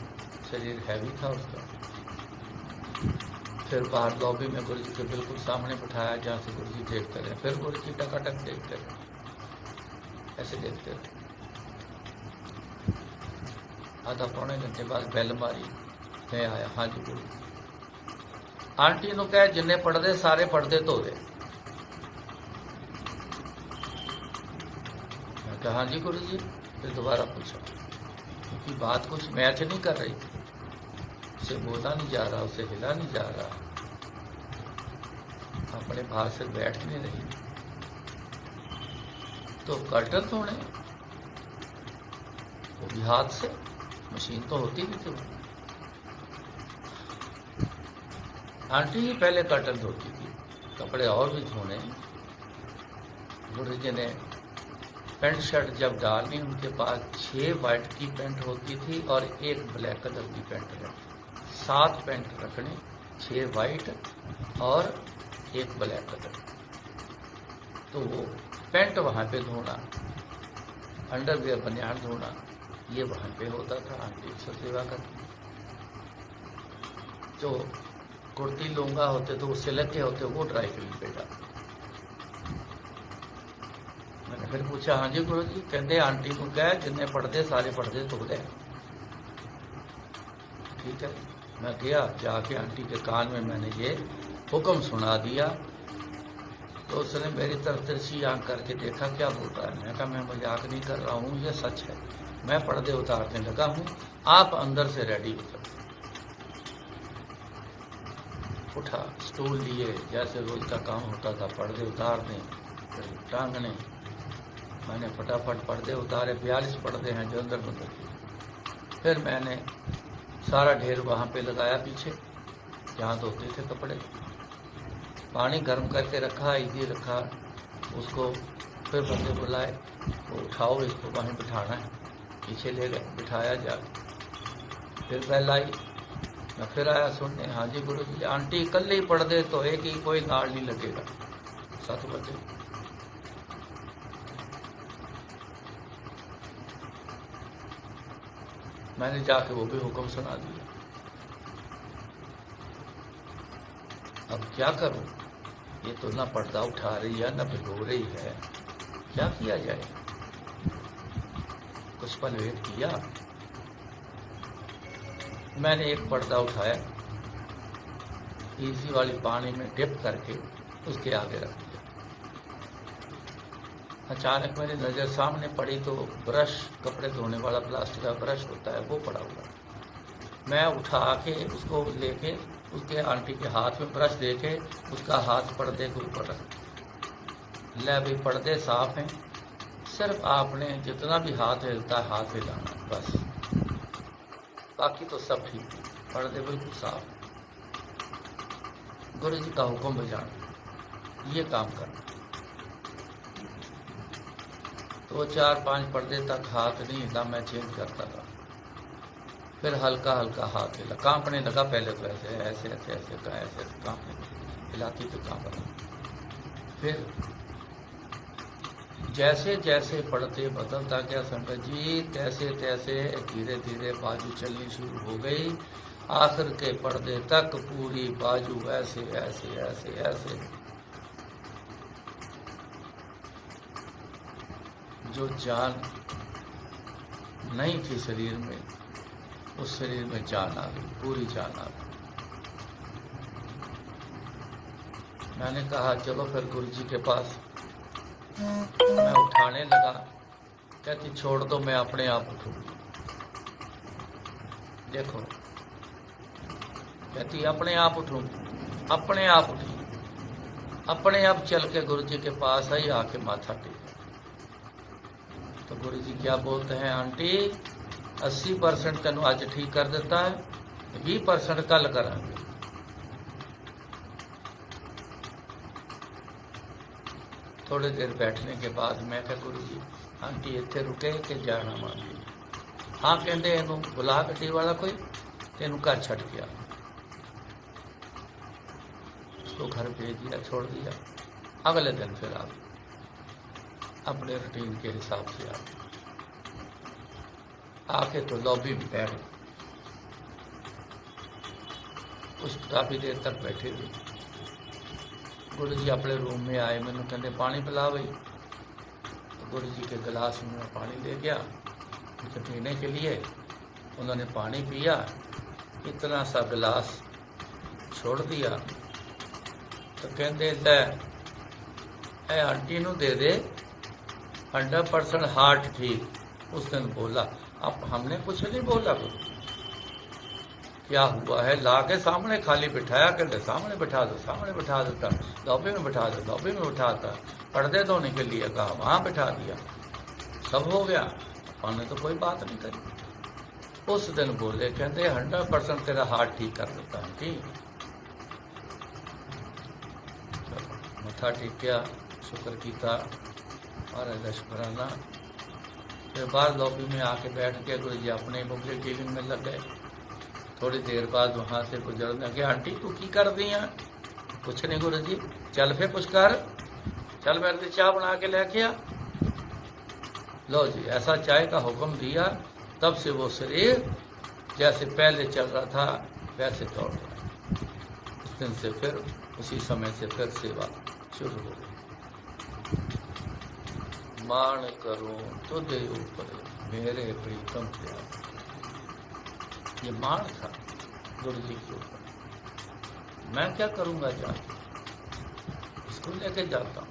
शरीर हैवी था उसका। फिर बाहर लॉबी में गुरु जी के बिल्कुल सामने बिठाया, जहाँ से गुरु जी देखते रहे, फिर गुरु जी टकाटक देखते रहे, ऐसे देखते रहे। आधा पौने घंटे बाद बैल मारी, मैं आया, हाँ जी गुरु। आंटी ने कहा जिन्ने पढ़ते सारे पढ़ते धो दे। मैं कहा हाँ जी गुरु जी। फिर दोबारा पूछा, क्योंकि बात कुछ मैच नहीं कर रही, उसे बोला नहीं जा रहा, उसे हिला नहीं जा रहा, अपने बाहर से बैठ नहीं रही, तो कर्टन धोने, वो भी हाथ से, मशीन तो होती नहीं थी। आंटी ही पहले कर्टन धोती थी, कपड़े और भी धोने। गुरु जी ने पैंट शर्ट जब डालनी, उनके पास 6 वाइट की पैंट होती थी और 1 ब्लैक कलर की पैंट रखी, 7 पैंट रखने, 6 वाइट और 1 ब्लैक कलर। तो वो पैंट वहां पे धोना, अंडरवियर बनियान धोना, ये वहां पे होता था। आंटी सब सेवा करती। जो कुर्ती लूंगा होते तो उससे लगे होते, वो ड्राई क्लीन पे जाते। मैंने फिर पूछा, हाँ जी गुरु जी। कहते आंटी को कह जिन्हें पढ़ते सारे पढ़ते धो दे। ठीक है, मैं गया, जाके आंटी के कान में मैंने ये हुक्म सुना दिया, तो उसने मेरी तरफ तिरछी आंख करके देखा, क्या बोल रहा है। मैं कहा मैं मजाक नहीं कर रहा हूँ, ये सच है, मैं पर्दे उतारने लगा हूँ, आप अंदर से रेडी हो जाओ। उठा, स्टूल लिए, जैसे रोज का काम होता था, पर्दे उतारने, फिर टांगने। मैंने फटाफट पर्दे उतारे, 42 पर्दे हैं जो अंदर बंद थे। फिर मैंने सारा ढेर वहाँ पे लगाया पीछे, जहाँ धोते थे कपड़े। पानी गर्म करके रखा, इजी रखा उसको। फिर बंदे बुलाए, वो उठाओ, इसको वहीं बिठाना है। पीछे ले गए, बिठाया जा। फिर बेल आई, मैं फिर आया सुनने, हाँ जी गुरु जी। आंटी कल ही पढ़ दे तो एक ही, कोई नाड़ नहीं लगेगा। 7 बजे मैंने जाके वो भी हुक्म सुना दिया। अब क्या करूं, ये तो ना पर्दा उठा रही है, ना भिगो रही है, क्या किया जाए। कुछ पल वेट किया, मैंने एक पर्दा उठाया, इजी वाली पानी में डिप करके उसके आगे रख दिया। अचानक मेरी नज़र सामने पड़ी तो ब्रश, कपड़े धोने वाला प्लास्टिक का ब्रश होता है वो पड़ा हुआ। मैं उठा के उसको लेके उसके आंटी के हाथ में ब्रश देके उसका हाथ पर्दे के ऊपर रख। ले भाई पर्दे साफ हैं, सिर्फ आपने जितना भी हाथ हिलता है हाथ हिलाना बस, बाकी तो सब ठीक है, पर्दे बिल्कुल साफ। गुरु जी का हुक्म बजाना, ये काम करना। तो 4-5 पर्दे तक हाथ नहीं हिला, मैं चेंज करता था। फिर हल्का हल्का हाथ हिला, कांपने लगा। पहले तो ऐसे ऐसे ऐसे ऐसे का ऐसे कांपने, हिलाती तो कांप रहा। फिर जैसे जैसे पर्दे बदलता गया संगत जी, तैसे तैसे धीरे धीरे बाजू चलनी शुरू हो गई। आखिर के पर्दे तक पूरी बाजू ऐसे ऐसे ऐसे ऐसे। जो जान नहीं थी शरीर में, उस शरीर में जान आ गई, पूरी जान आ गई। मैंने कहा चलो फिर गुरु जी के पास। मैं उठाने लगा, कहती छोड़ दो, मैं अपने आप उठूंगी। देखो, कहती अपने आप उठूंगी, अपने आप उठी, अपने आप चल के गुरु जी के पास आई, आके माथा टेका। तो गुरु जी क्या बोलते हैं, आंटी 80% तेन अज ठीक कर देता है, 20% कल करांगे। थोड़ी देर बैठने के बाद मैं कहा गुरु जी आंटी इत्थे रुके कि जाना मांगी। हाँ कहते इनू बुला गड्डी वाला कोई, तेन घर छड़ गया। उसको घर भेज दिया, छोड़ दिया। अगले दिन फिर आप अपने रूटीन के हिसाब से आके तो लॉबी में बैठ गए। कुछ काफ़ी देर तक बैठे हुए। गुरु जी अपने रूम में आए, मैंने कहते पानी पिला भाई। तो गुरु जी के गिलास में मैं पानी ले गया उनके पीने के लिए। उन्होंने पानी पिया, इतना सा गिलास छोड़ दिया। तो कहते ले आंटी नू दे दे, 100% हार्ट ठीक। उस दिन बोला, अब हमने कुछ नहीं बोला। क्या हुआ है, ला के सामने खाली बिठाया, कहते सामने बिठा दो, सामने बिठा देता, लॉबी में बिठा दो, लॉबी में बिठाता, पर्दे धोने के लिए कहा, वहां बिठा दिया, सब हो गया। हमने तो कोई बात नहीं करी। उस दिन बोले, कहते 100% तेरा हार्ट ठीक कर देता है। ठीक, मथा टेकिया, शुक्र किया और शुक्राना। फिर बाहर लॉबी में आके बैठ के गुरु जी अपने मुझे डीलिंग में लग गए। थोड़ी देर बाद वहां से गुजरने लगे, आंटी तू की कर दी है? कुछ नहीं गुरु जी। चल फिर कुछ कर, चल मेरे लिए चाय बना के लेके आ। लो जी, ऐसा चाय का हुक्म दिया। तब से वो शरीर जैसे पहले चल रहा था वैसे दौड़ रहा। उस दिन से फिर उसी समय से फिर सेवा शुरू हो गई। मान करूं तो दे ऊपर मेरे प्रीतम प्यार। ये मान था गुरु जी के ऊपर। मैं क्या करूंगा जाके, इसको लेके जाता हूं।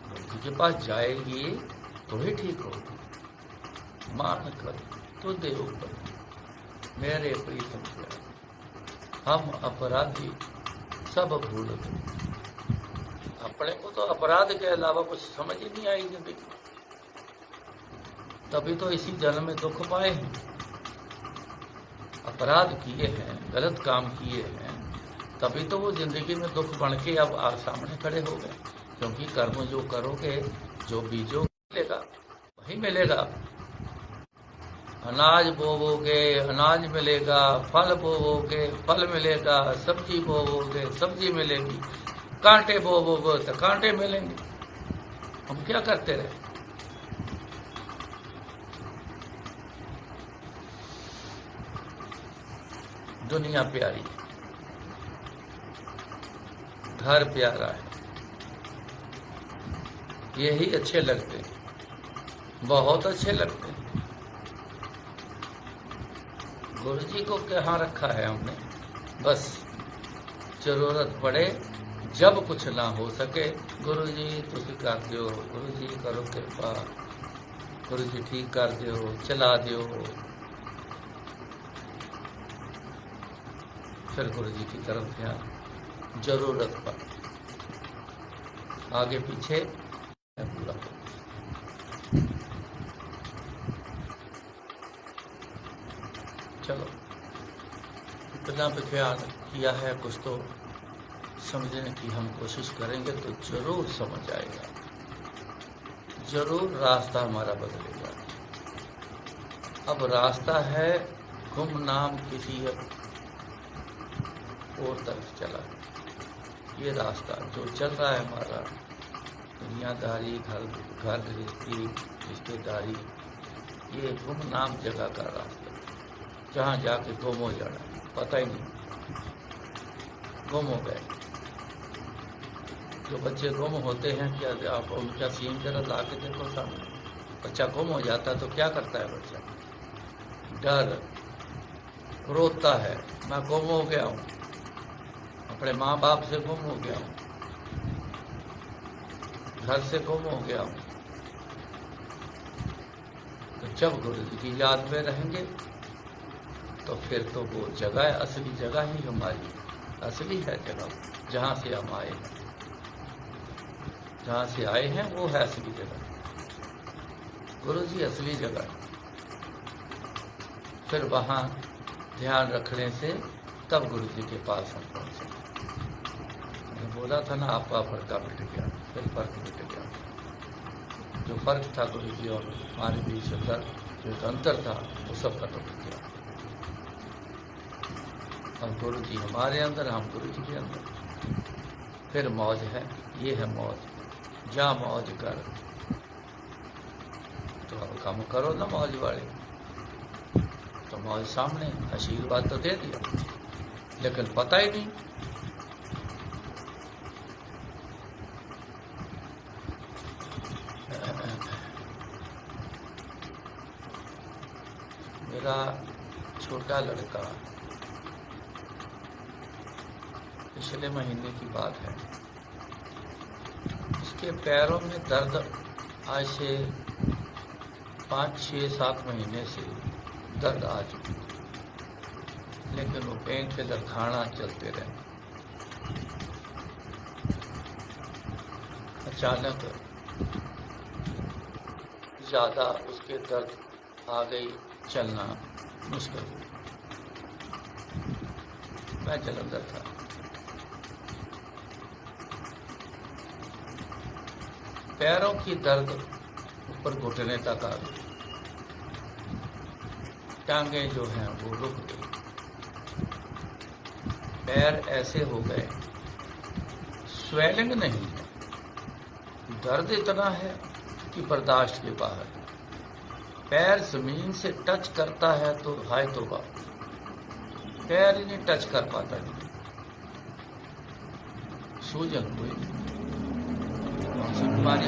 गुरु जी के पास जाएगी तो ही ठीक होगी। मान करूं तो दे ऊपर मेरे प्रीतम प्यार। हम अपराधी सब भूल गए। अपने को तो अपराध के अलावा कुछ समझ ही नहीं आई जिंदगी। तभी तो इसी जन्म में दुख पाए हैं। अपराध किए हैं, गलत काम किए हैं, तभी तो वो जिंदगी में दुख बन के अब सामने खड़े हो गए। क्योंकि कर्म जो करोगे, जो बीजों मिलेगा वही मिलेगा। अनाज बोवोगे अनाज मिलेगा, फल बोवोगे फल मिलेगा, सब्जी बोवोगे सब्जी मिलेगी, कांटे बोवोगे तो कांटे मिलेंगे। हम क्या करते रहे? दुनिया प्यारी, घर प्यारा है, यही अच्छे लगते हैं, बहुत अच्छे लगते हैं। गुरु जी को कहाँ रखा है हमने? बस जरूरत पड़े जब कुछ ना हो सके, गुरु जी तुसी कर दियो, गुरु जी करो कृपा, गुरु जी ठीक कर दियो, चला दियो। फिर गुरु जी की तरफ ध्यान, जरूरत पर आगे पीछे पूरा हो। चलो इतना पे ख्याल किया है, कुछ तो समझने की हम कोशिश करेंगे तो जरूर समझ आएगा, जरूर रास्ता हमारा बदलेगा। अब रास्ता है गुमनाम किसी और तरफ चला। ये रास्ता जो चल रहा है हमारा, दुनियादारी, घर गृहस्थी, रिश्तेदारी, ये गुमनाम जगह का रास्ता, जहाँ जाके गुम हो जाना, पता ही नहीं, गुम हो गए। जो बच्चे गुम होते हैं, क्या आप उनका सीन जरा ला के देखो सामने, बच्चा गुम हो जाता है तो क्या करता है बच्चा? डर, रोता है, मैं गुम हो गया हूँ, अपने माँ बाप से गुम हो गया हूँ, घर से गुम हो गया हूँ। तो जब गुरु जी की याद में रहेंगे तो फिर तो वो जगह, असली जगह ही हमारी असली है जगह, जहाँ से हम आए हैं, जहाँ से आए हैं वो है असली जगह। गुरु जी असली जगह। फिर वहाँ ध्यान रखने से तब गुरु जी के पास हम पहुँचे। मैंने बोला था ना, आपका फर्क मिट गया, फिर फर्क मिट गया। जो फर्क था गुरु जी और हमारे बीच अंदर जो एक अंतर था, वो सब खत्म हो गया। हम गुरु जी हमारे अंदर, हम गुरु जी के अंदर। फिर मौज है, ये है मौज, जा मौज कर। तो अब काम करो ना मौज वाले, तो मौज सामने, आशीर्वाद तो दे दिया, लेकिन पता ही नहीं। मेरा छोटा लड़का, पिछले महीने की बात है, उसके पैरों में दर्द आज से 5, 6, 7 महीने से दर्द आ चुकी थी, लेकिन वो पेन के दरखाना चलते रहे। अचानक ज़्यादा उसके दर्द आ गई, चलना मुश्किल हुई। मैं जलंधर था, पैरों की दर्द ऊपर घुटने तक आ गई, टांगे जो हैं वो रुक गई, पैर ऐसे हो गए, स्वेलिंग नहीं है, दर्द इतना है कि बर्दाश्त के बाहर। पैर जमीन से टच करता है तो हाय तौबा, पैर ही नहीं टच कर पाता नहीं। सूजन हुई, कौन सी बीमारी?